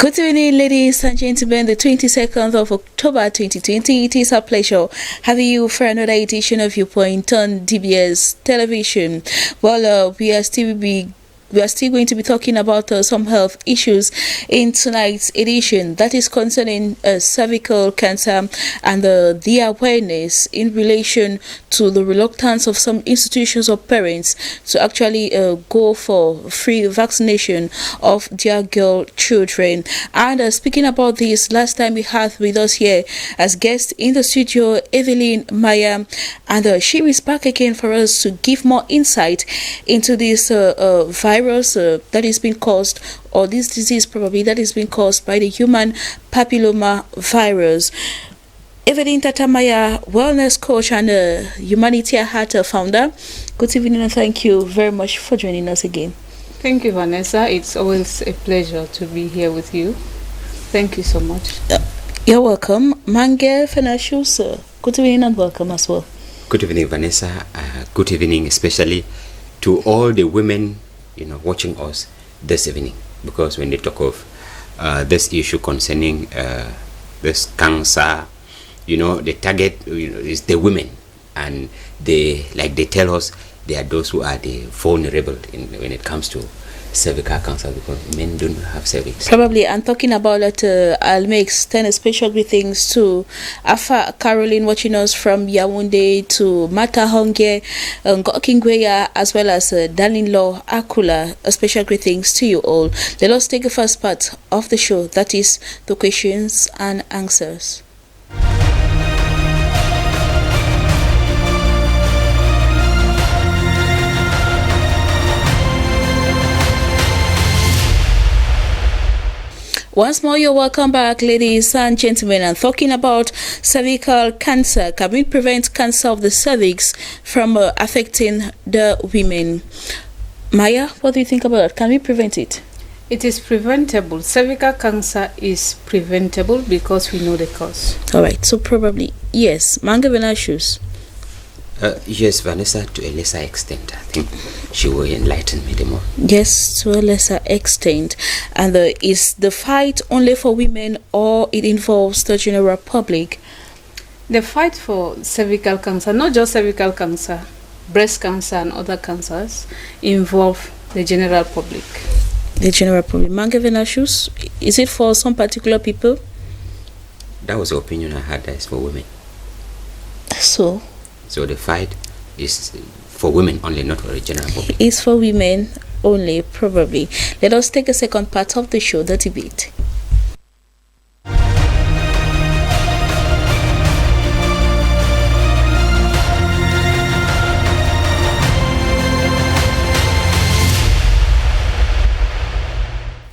Good evening, ladies and gentlemen. The 22nd of October 2020. It is a pleasure having you for another edition of Viewpoint on DBS Television. Well, we are still going to be talking about some health issues in tonight's edition. That is concerning cervical cancer and the awareness in relation to the reluctance of some institutions or parents to actually go for free vaccination of their girl children. And speaking about this, last time we had with us here as guest in the studio Evelyn Maya, and she is back again for us to give more insight into this virus that is being caused, or this disease probably that is being caused by the human papilloma virus. Evelyn Tatamaya, wellness coach and Humanity at Heart founder. Good evening and thank you very much for joining us again. Thank you, Vanessa. It's always a pleasure to be here with you. Thank you so much. You're welcome. Mange Fenashus, good evening and welcome as well. Good evening, Vanessa. Good evening, especially to all the women watching us this evening, because when they talk of this issue concerning this cancer, the target is the women, and they tell us they are those who are the vulnerable when it comes to cervical cancer, because men don't have cervix. Probably, I'm talking about that. I'll make 10 special greetings to Afa Caroline watching us from Yaoundé, to Mata Honge, Ngokingweya, as well as Darling-Law Akula. A special greetings to you all. Let us take the first part of the show, that is the questions and answers. Once more, you're welcome back, ladies and gentlemen. And talking about cervical cancer, can we prevent cancer of the cervix from affecting the women? Maya, what do you think about it? Can we prevent it? It is preventable. Cervical cancer is preventable because we know the cause. All right, so probably yes. Manga Venashus. Yes, Vanessa, to a lesser extent. I think she will enlighten me the more. Yes, to a lesser extent. And is the fight only for women, or it involves the general public? The fight for cervical cancer, not just cervical cancer, breast cancer and other cancers, involve the general public. The general public. Mange Venashus, is it for some particular people? That was the opinion I had, that is for women. So the fight is for women only, not for the general public. It's for women only, probably. Let us take a second part of the show, the debate.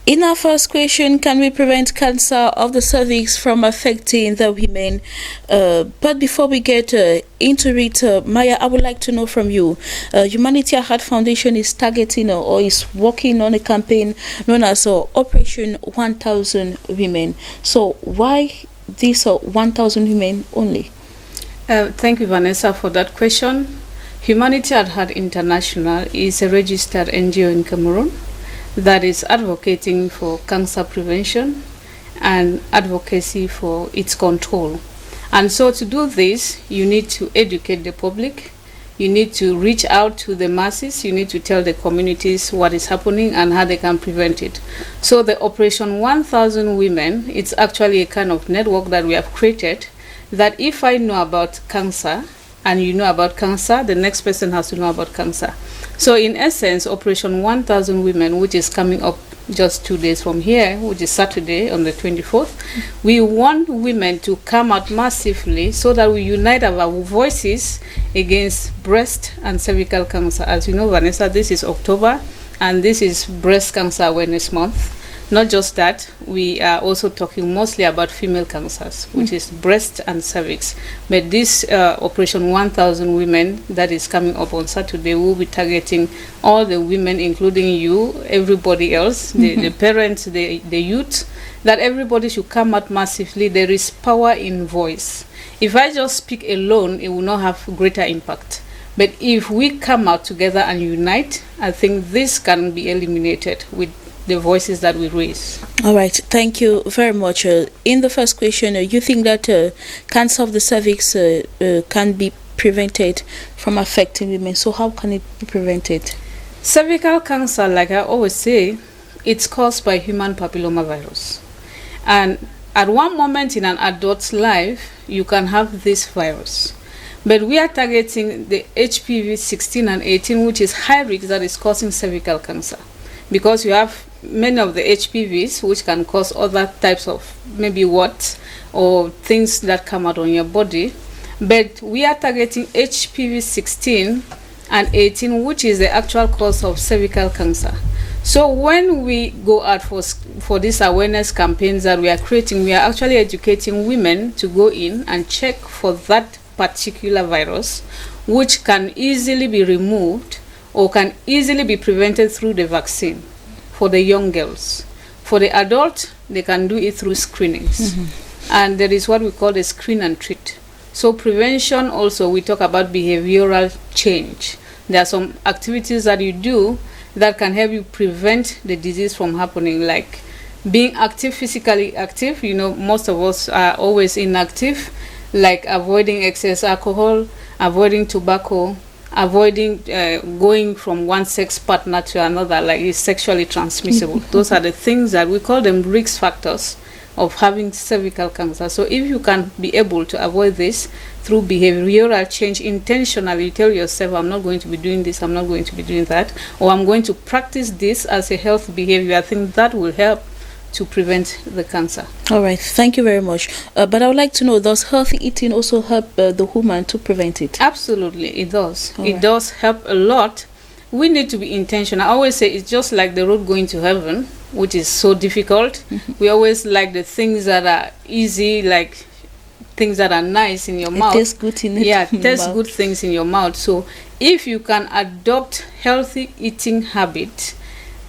In our first question, can we prevent cancer of the cervix from affecting the women? But before we get into it, Maya, I would like to know from you. Humanity at Heart Foundation is targeting or is working on a campaign known as Operation 1000 Women. So why these 1000 women only? Thank you, Vanessa, for that question. Humanity at Heart International is a registered NGO in Cameroon that is advocating for cancer prevention and advocacy for its control. And so to do this, you need to educate the public, you need to reach out to the masses, you need to tell the communities what is happening and how they can prevent it. So the Operation 1000 Women, it's actually a kind of network that we have created, that if I know about cancer and you know about cancer, the next person has to know about cancer. So in essence, Operation 1000 Women, which is coming up just 2 days from here, which is Saturday on the 24th, we want women to come out massively so that we unite our voices against breast and cervical cancer. As you know, Vanessa, this is October and this is Breast Cancer Awareness Month. Not just that, we are also talking mostly about female cancers, which is breast and cervix. But this Operation 1000 Women that is coming up on Saturday will be targeting all the women, including you, everybody else, the parents, the youth, that everybody should come out massively. There is power in voice. If I just speak alone, it will not have greater impact. But if we come out together and unite, I think this can be eliminated with the voices that we raise. All right, thank you very much. In the first question, you think that cancer of the cervix can be prevented from affecting women. So how can it be prevented? Cervical cancer, like I always say, it's caused by human papillomavirus. And at one moment in an adult's life, you can have this virus. But we are targeting the HPV 16 and 18, which is high risk that is causing cervical cancer. Because you have many of the HPVs, which can cause other types of maybe warts or things that come out on your body. But we are targeting HPV 16 and 18, which is the actual cause of cervical cancer. So when we go out for these awareness campaigns that we are creating, we are actually educating women to go in and check for that particular virus, which can easily be removed or can easily be prevented through the vaccine for the young girls. For the adult, they can do it through screenings. And there is what we call the screen and treat. So prevention also, we talk about behavioral change. There are some activities that you do that can help you prevent the disease from happening, like being active, physically active. You know, most of us are always inactive, like avoiding excess alcohol, avoiding tobacco, avoiding going from one sex partner to another, like it's sexually transmissible. Those are the things that we call them risk factors of having cervical cancer. So if you can be able to avoid this through behavioral change, intentionally tell yourself, I'm not going to be doing this, I'm not going to be doing that, or I'm going to practice this as a health behavior, I think that will help to prevent the cancer. All right, thank you very much. But I would like to know, does healthy eating also help the woman to prevent it? Absolutely, it does. All it right. does help a lot. We need to be intentional. I always say it's just like the road going to heaven, which is so difficult. We always like the things that are easy, like things that are nice in your mouth. It tastes good in it. Yeah, taste good things in your mouth. So if you can adopt healthy eating habit,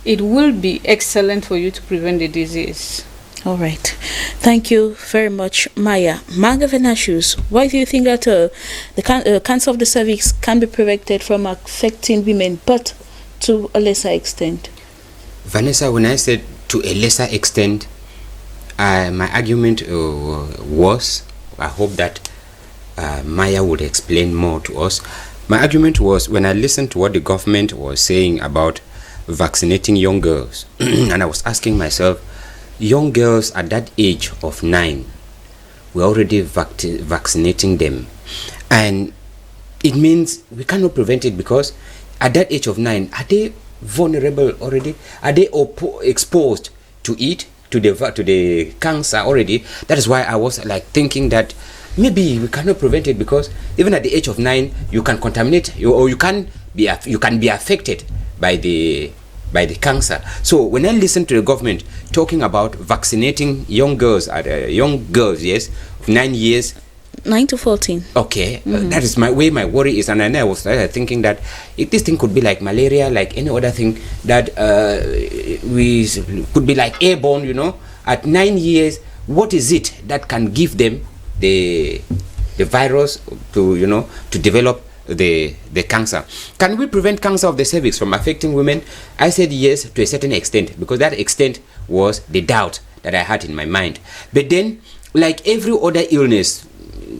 it will be excellent for you to prevent the disease. All right. Thank you very much, Maya. Manga Venatius, why do you think that the cancer of the cervix can be prevented from affecting women, but to a lesser extent? Vanessa, when I said to a lesser extent, my argument was, I hope that Maya would explain more to us. My argument was, when I listened to what the government was saying about vaccinating young girls, and I was asking myself, young girls at that age of 9, we're already vaccinating them, and it means we cannot prevent it, because at that age of 9, are they vulnerable already? Are they exposed to it, to the cancer already? That is why I was like thinking that maybe we cannot prevent it, because even at the age of 9, you can contaminate, or you can be affected by the cancer. So when I listen to the government talking about vaccinating young girls, yes, of 9 years, 9 to 14. Okay, that is my worry is, and I was thinking that if this thing could be like malaria, like any other thing that we could be like airborne, you know, at 9 years, what is it that can give them the virus to develop the cancer? Can we prevent cancer of the cervix from affecting women? I said yes, to a certain extent, because that extent was the doubt that I had in my mind. But then, like every other illness,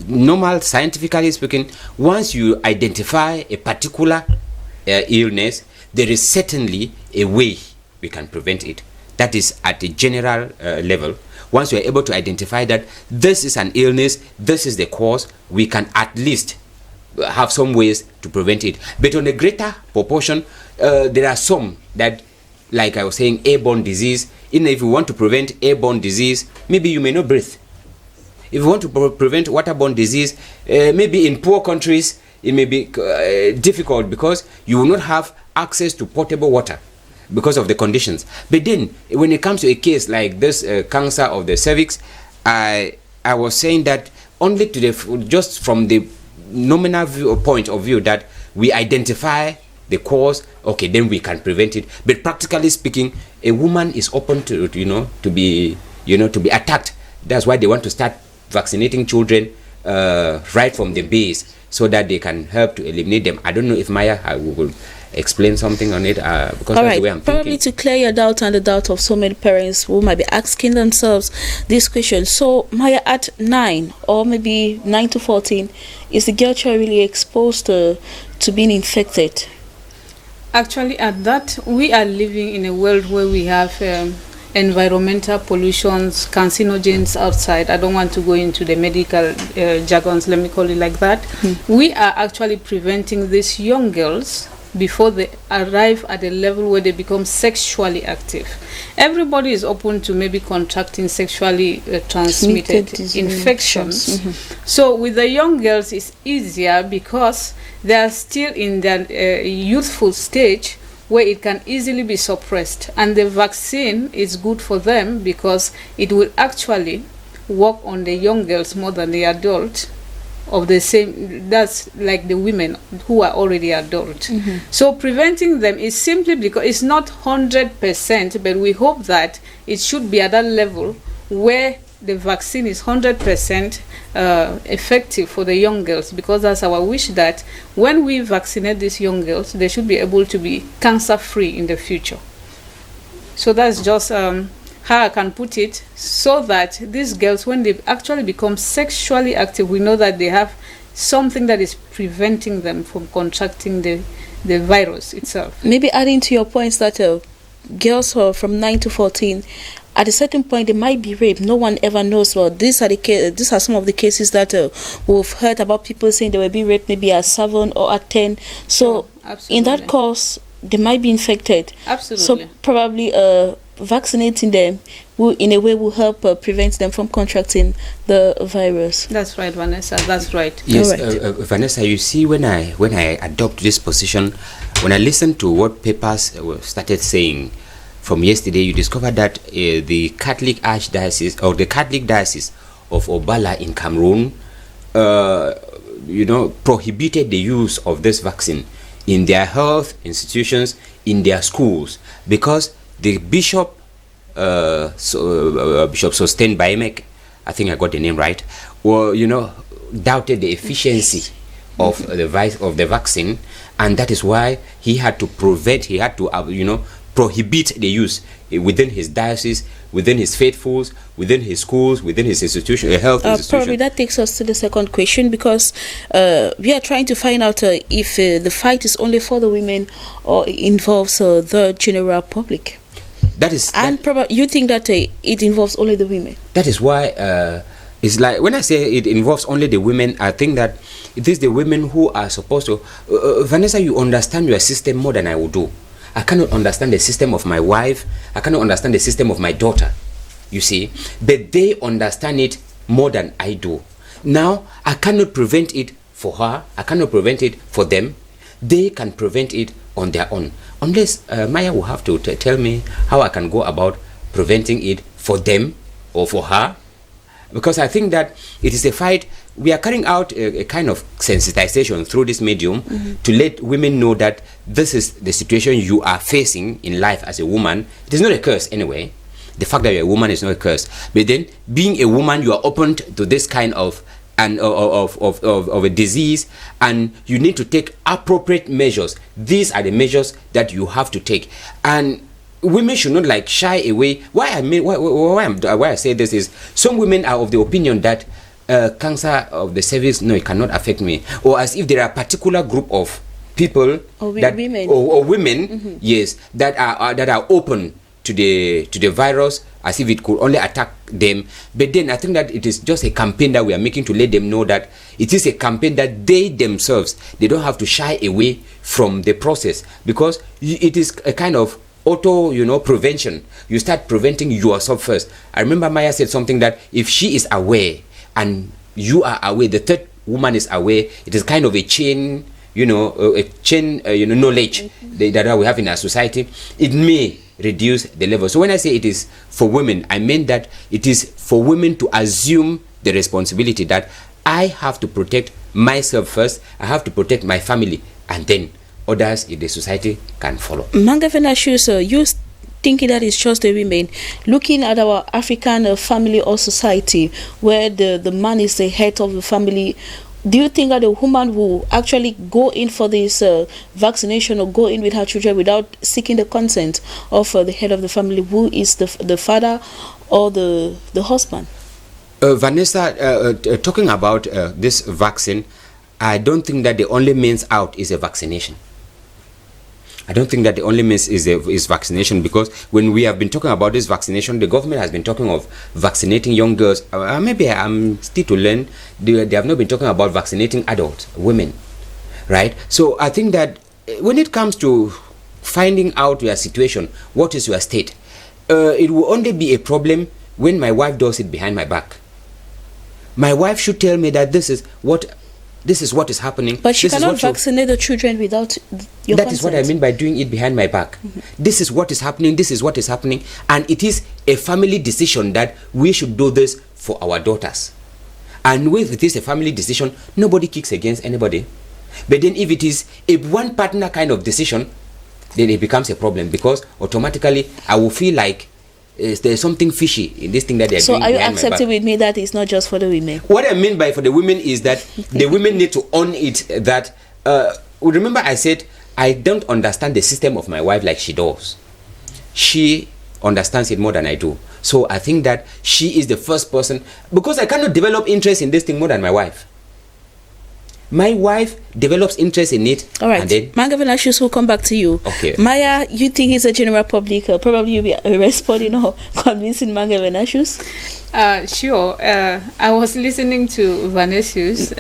normal, scientifically speaking, once you identify a particular illness, there is certainly a way we can prevent it. That is at a general level. Once you are able to identify that this is an illness, this is the cause, we can at least have some ways to prevent it. But on a greater proportion, there are some that, like I was saying, airborne disease. Even if you want to prevent airborne disease, maybe you may not breathe. If you want to prevent waterborne disease, maybe in poor countries, it may be difficult, because you will not have access to potable water because of the conditions. But then, when it comes to a case like this cancer of the cervix, I was saying that only just from the nominal point of view that we identify the cause, okay, then we can prevent it. But practically speaking, a woman is open to be attacked. That's why they want to start vaccinating children right from the base, so that they can help to eliminate them. I don't know if Maya will explain something on it, because All that's right, the way I'm probably thinking. to clear your doubt and the doubt of so many parents who might be asking themselves this question. So, Maya, at 9 or maybe 9 to 14, is the girl child really exposed to being infected? Actually, at that, we are living in a world where we have environmental pollutions, carcinogens outside. I don't want to go into the medical jargons, let me call it like that. We are actually preventing these young girls before they arrive at a level where they become sexually active. Everybody is open to maybe contracting sexually transmitted infections. So with the young girls, it's easier because they are still in their youthful stage where it can easily be suppressed, and the vaccine is good for them because it will actually work on the young girls more than the adult of the same. That's like the women who are already adult. So preventing them is simply because it's not 100%, but we hope that it should be at that level where the vaccine is 100% effective for the young girls, because that's our wish, that when we vaccinate these young girls, they should be able to be cancer free in the future. So that's just how I can put it, so that these girls, when they actually become sexually active, we know that they have something that is preventing them from contracting the virus itself. Maybe adding to your points that girls who are from 9 to 14, at a certain point they might be raped. No one ever knows. Well, these are some of the cases that we've heard about, people saying they were being raped maybe at 7 or at 10. So in that course, they might be infected. Absolutely. So probably vaccinating them in a way will help prevent them from contracting the virus. That's right, Vanessa. That's right. Yes, Right. Vanessa, you see, when I adopt this position, when I listen to what papers started saying from yesterday, you discover that the Catholic Archdiocese or the Catholic Diocese of Obala in Cameroon, prohibited the use of this vaccine in their health institutions, in their schools, because the bishop, Bishop Sosten Baimek, I think I got the name right, doubted the efficiency of the vaccine, and that is why he had to prohibit the use within his diocese, within his faithfuls, within his schools, within his institution, health institution. Probably that takes us to the second question, because we are trying to find out if the fight is only for the women or involves the general public. Probably you think that it involves only the women. That is why it's like when I say it involves only the women, I think that it is the women who are supposed to. Vanessa, you understand your system more than I would do. I cannot understand the system of my wife. I cannot understand the system of my daughter, you see. But they understand it more than I do. Now, I cannot prevent it for her. I cannot prevent it for them. They can prevent it on their own. Unless Maya will have to tell me how I can go about preventing it for them or for her. Because I think that it is a fight. We are carrying out a kind of sensitization through this medium to let women know that this is the situation you are facing in life as a woman. It is not a curse anyway. The fact that you're a woman is not a curse. But then, being a woman, you are open to this kind of a disease, and you need to take appropriate measures. These are the measures that you have to take, and women should not shy away. Why I say this is, some women are of the opinion that cancer of the cervix, no, it cannot affect me, or as if there are a particular group of people or women, yes, that are open to the virus, as if it could only attack them. But then I think that it is just a campaign that we are making to let them know that it is a campaign that they themselves, they don't have to shy away from the process, because it is a kind of prevention. You start preventing yourself first. I remember Maya said something that if she is aware and you are aware, the third woman is aware, it is kind of a chain, knowledge that we have in our society. It may reduce the level. So when I say it is for women, I mean that it is for women to assume the responsibility that I have to protect myself first, I have to protect my family, and then others in the society can follow. Manga Venashus, you thinking that it's just the women. Looking at our African family or society, where the man is the head of the family, do you think that a woman will actually go in for this vaccination or go in with her children without seeking the consent of the head of the family, who is the father or the husband? Vanessa, talking about this vaccine, I don't think that the only means out is a vaccination. I don't think that the only means is vaccination, because when we have been talking about this vaccination, the government has been talking of vaccinating young girls. Maybe I'm still to learn. They have not been talking about vaccinating adult women, right? So I think that when it comes to finding out your situation, what is your state, it will only be a problem when my wife does it behind my back. My wife should tell me that this is what is happening. But she cannot vaccinate the children without your consent. That is what I mean by doing it behind my back. This is what is happening, this is what is happening, and it is a family decision that we should do this for our daughters. And if it is a family decision, nobody kicks against anybody. But then if it is a one partner kind of decision, then it becomes a problem, because automatically I will feel like there's something fishy in this thing that they're doing. So are you accepting with me that it's not just for the women? What I mean by for the women is that the women need to own it. That remember I said I don't understand the system of my wife like she does. She understands it more than I do. So I think that she is the first person, because I cannot develop interest in this thing more than my wife. My wife develops interest in it. All right. And then Mangavenashus will come back to you. Okay. Maya, you think it's a general public? Probably you'll be responding or convincing Mangavenashus? Sure. I was listening to Vanessius.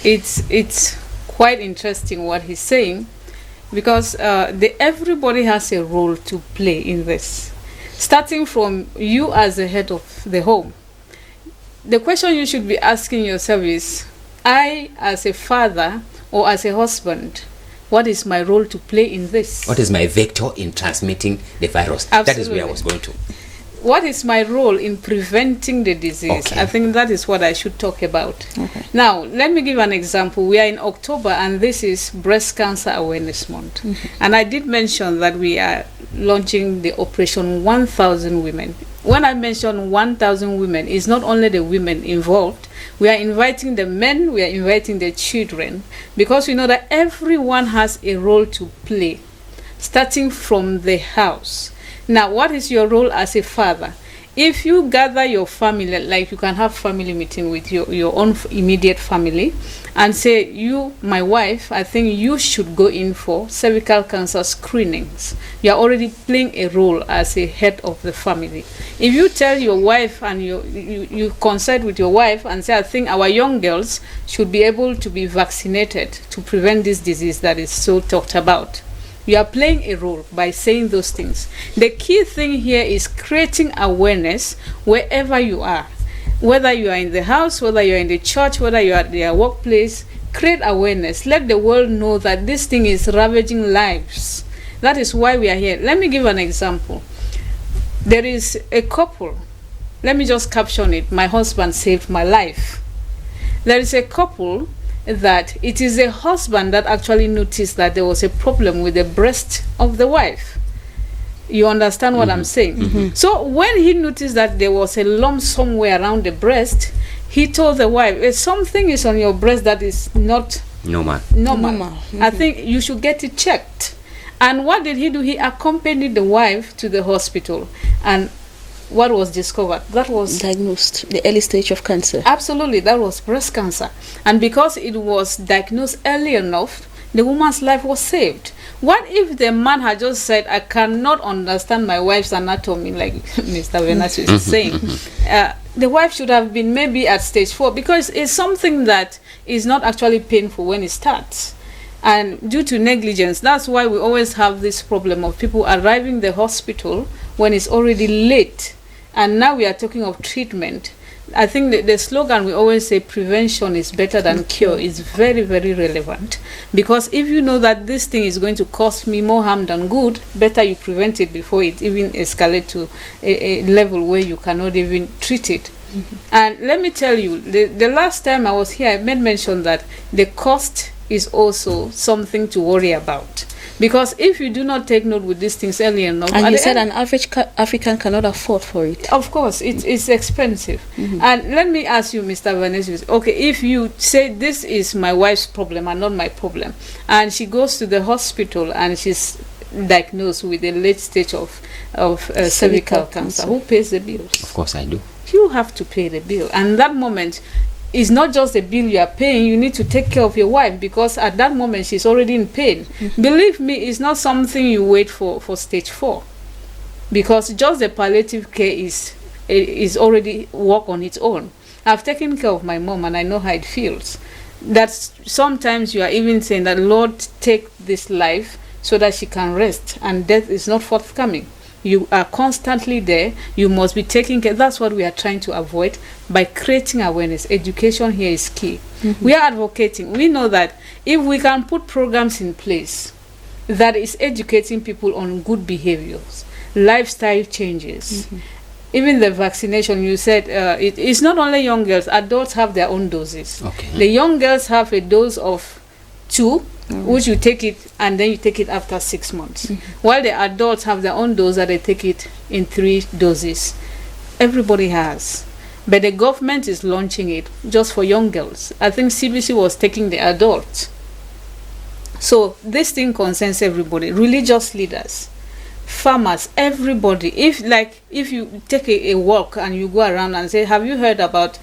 It's quite interesting what he's saying, because everybody has a role to play in this, starting from you as the head of the home. The question you should be asking yourself is, I, as a father or as a husband, what is my role to play in this? what is my vector in transmitting the virus? Absolutely. That is where I was going to. What is my role in preventing the disease? Okay. I think that is what I should talk about. Okay. Now, let me give an example. We are in October, and this is Breast Cancer Awareness Month. And I did mention that we are launching the Operation 1000 Women. When I mention 1000 women, it's not only the women involved. We are inviting the men, we are inviting the children, because we know that everyone has a role to play, starting from the house. Now, what is your role as a father? If you gather your family, like you can have family meeting with your own immediate family, and say, you, my wife, I think you should go in for cervical cancer screenings. You are already playing a role as a head of the family. If you tell your wife and you consult with your wife and say, I think our young girls should be able to be vaccinated to prevent this disease that is so talked about, you are playing a role by saying those things. The key thing here is creating awareness wherever you are. Whether you are in the house, whether you are in the church, whether you are at their workplace, create awareness. Let the world know that this thing is ravaging lives. That is why we are here. Let me give an example. There is a couple. Let me just caption it. My husband saved my life. There is a couple that it is a husband that actually noticed that there was a problem with the breast of the wife. You understand what I'm saying? So when he noticed that there was a lump somewhere around the breast, he told the wife, something is on your breast that is not Normal. I think you should get it checked. And what did he do? He accompanied the wife to the hospital, and what was discovered? That was Diagnosed the early stage of cancer. Absolutely, that was breast cancer. And because it was diagnosed early enough, the woman's life was saved. What if the man had just said, I cannot understand my wife's anatomy, like Mr. Venus is saying? The wife should have been maybe at stage 4, because it's something that is not actually painful when it starts. And due to negligence, that's why we always have this problem of people arriving the hospital when it's already late. And now we are talking of treatment. I think the slogan we always say, prevention is better than cure, is very, very relevant. Because if you know that this thing is going to cause me more harm than good, better you prevent it before it even escalates to a level where you cannot even treat it. And let me tell you, the last time I was here, I made mention that the cost is also something to worry about. Because if you do not take note with these things early enough, and you said an average African cannot afford for it. Of course, it's expensive. And let me ask you, Mr. Vanessa, okay, if you say this is my wife's problem and not my problem, and she goes to the hospital and she's diagnosed with a late stage of cervical cancer, who pays the bills? Of course I do. You have to pay the bill. And that moment, it's not just the bill you are paying, you need to take care of your wife, because at that moment she's already in pain. Believe me, it's not something you wait for stage 4, because just the palliative care is already work on its own. I've taken care of my mom and I know how it feels. That sometimes you are even saying that, Lord, take this life so that she can rest, and death is not forthcoming. You are constantly there. You must be taking care. That's what we are trying to avoid by creating awareness. Education here is key. We are advocating. We know that if we can put programs in place that is educating people on good behaviors, lifestyle changes, even the vaccination, you said it's not only young girls. Adults have their own doses. Okay. The young girls have a dose of 2, which you take it and then you take it after 6 months, while the adults have their own dose that they take it in 3 doses. Everybody has, but the government is launching it just for young girls. I think CBC was taking the adults. So this thing concerns everybody, religious leaders, farmers, everybody. If you take a walk and you go around and say, have you heard about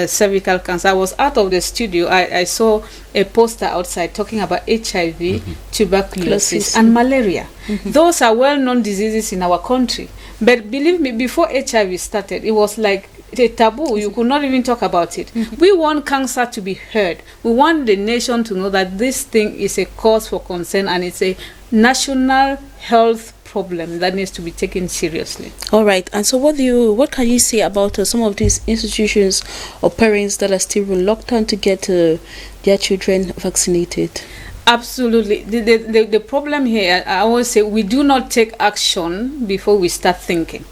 cervical cancer? I was out of the studio. I saw a poster outside talking about HIV, tuberculosis, and malaria. Those are well-known diseases in our country. But believe me, before HIV started, it was like a taboo. You could not even talk about it. We want cancer to be heard. We want the nation to know that this thing is a cause for concern and it's a national health problem that needs to be taken seriously. All right. And so what can you say about some of these institutions or parents that are still reluctant to get their children vaccinated? Absolutely. The problem here, I always say, we do not take action before we start thinking.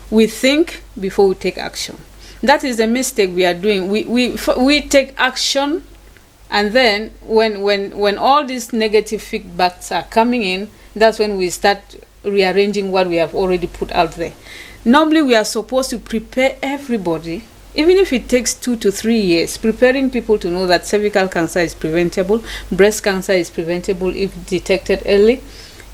We think before we take action. That is the mistake we are doing. We take action, and then when all these negative feedbacks are coming in, that's when we start rearranging what we have already put out there. Normally, we are supposed to prepare everybody, even if it takes 2 to 3 years, preparing people to know that cervical cancer is preventable, breast cancer is preventable if detected early.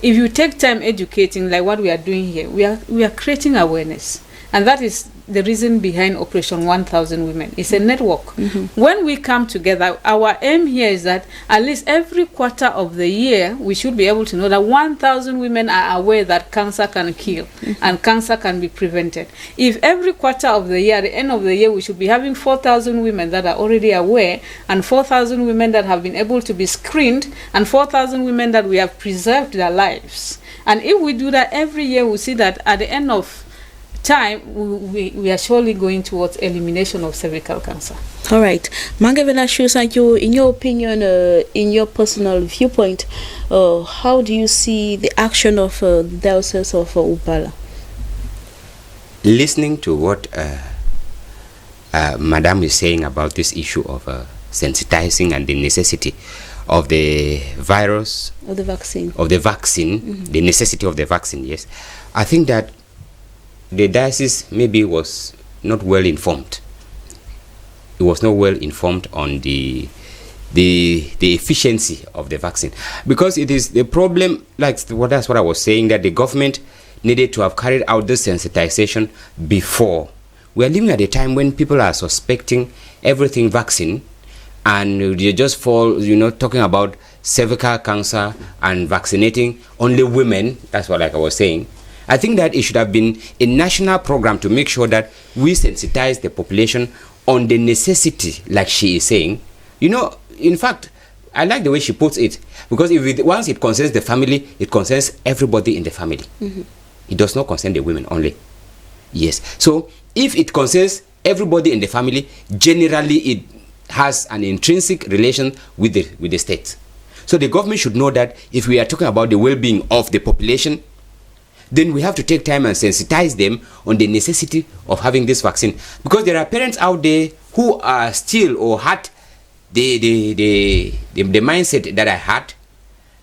If you take time educating, like what we are doing here, we are creating awareness. And that is the reason behind Operation 1000 Women. It's a network. When we come together, our aim here is that at least every quarter of the year, we should be able to know that 1000 women are aware that cancer can kill and cancer can be prevented. If every quarter of the year, at the end of the year, we should be having 4,000 women that are already aware, and 4,000 women that have been able to be screened, and 4,000 women that we have preserved their lives. And if we do that every year, we see that at the end of time, we are surely going towards elimination of cervical cancer. All right. Mangavela Shusanjo, in your opinion, in your personal viewpoint, how do you see the action of the Diocese of Upala? Listening to what Madam is saying about this issue of sensitizing and the necessity of the virus, of the vaccine, the necessity of the vaccine, yes, I think that the diocese maybe was not well informed. It was not well informed on the efficiency of the vaccine, because it is the problem. That's what I was saying, that the government needed to have carried out this sensitization before. We are living at a time when people are suspecting everything vaccine, and you just fall, talking about cervical cancer and vaccinating only women. That's what, like I was saying. I think that it should have been a national program to make sure that we sensitize the population on the necessity, like she is saying. In fact, I like the way she puts it, because once it concerns the family, it concerns everybody in the family. It does not concern the women only. Yes. So if it concerns everybody in the family, generally it has an intrinsic relation with the state. So the government should know that if we are talking about the well-being of the population, then we have to take time and sensitize them on the necessity of having this vaccine. Because there are parents out there who are still, or had the mindset that I had,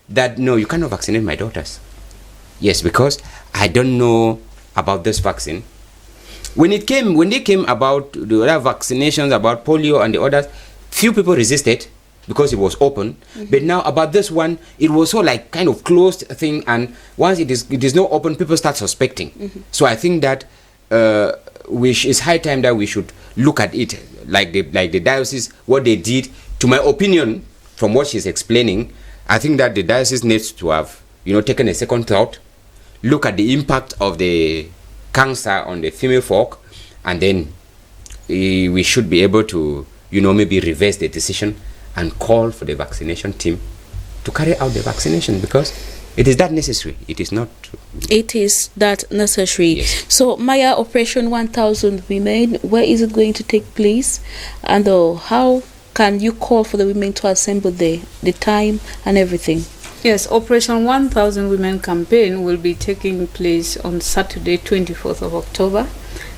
that no, you cannot vaccinate my daughters. Yes, because I don't know about this vaccine. When they came about the other vaccinations, about polio and the others, few people resisted because it was open. But now about this one, it was so like kind of closed thing, and once it is not open, people start suspecting. So I think that it's high time that we should look at it, like the diocese, what they did. To my opinion, from what she's explaining, I think that the diocese needs to have taken a second thought, look at the impact of the cancer on the female folk, and then we should be able to maybe reverse the decision and call for the vaccination team to carry out the vaccination, because it is that necessary. It is not. It is that necessary. Yes. So, Maya, Operation 1000 Women, where is it going to take place? And how can you call for the women to assemble there, the time and everything? Yes, Operation 1000 Women campaign will be taking place on Saturday, 24th of October,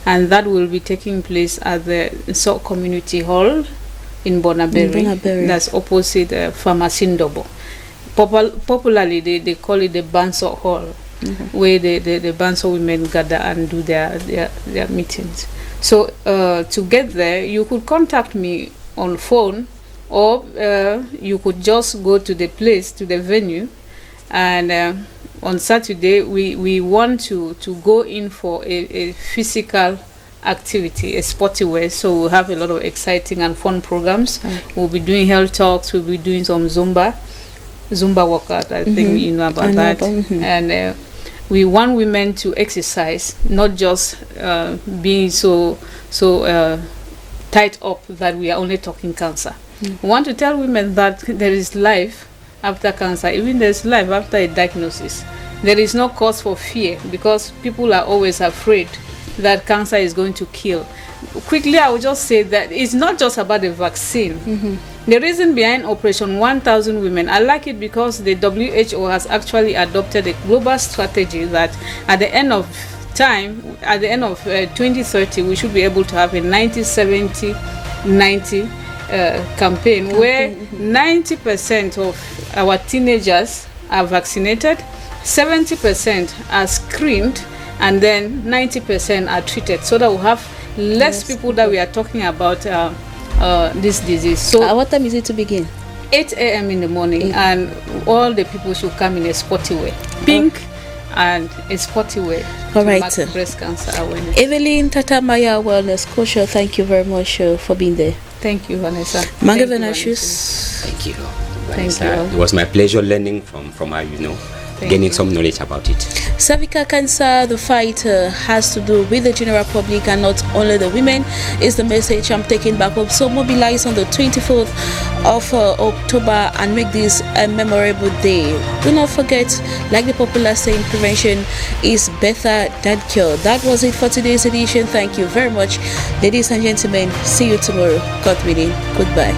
and that will be taking place at the Sok Community Hall in Bonaberi. That's opposite Farmasindobo. Popularly, they call it the Banso Hall, where the Banso women gather and do their meetings. So to get there, you could contact me on phone, or you could just go to the place, to the venue, and on Saturday we want to go in for a physical activity, a sporty way. So we'll have a lot of exciting and fun programs. We'll be doing health talks, we'll be doing some Zumba workout. I think you know about that. And we want women to exercise, not just being so tied up that we are only talking cancer. We want to tell women that there is life after cancer, even there's life after a diagnosis. There is no cause for fear, because people are always afraid that cancer is going to kill. Quickly, I will just say that it's not just about the vaccine. The reason behind Operation 1000 Women, I like it because the WHO has actually adopted a global strategy that at the end of time, at the end of 2030, we should be able to have a 90-70-90 campaign where 90% of our teenagers are vaccinated, 70% are screened, and then 90% are treated, so that we have less people that we are talking about this disease. So what time is it to begin? 8 a.m. in the morning, and all the people should come in a sporty way, pink and a sporty way. All right. Mark breast cancer awareness. Evelyn Tata Maya, wellness coach, thank you very much for being there. Thank you, Vanessa. Thank you, Thank you, Thank Vanessa. you. It was my pleasure learning from her, gaining some knowledge about it. Cervical cancer, the fight has to do with the general public and not only the women, is the message I'm taking back up. So mobilize on the 24th of October and make this a memorable day. Do not forget, like the popular saying, prevention is better than cure. That was it for today's edition. Thank you very much, ladies and gentlemen. See you tomorrow. God willing. Goodbye.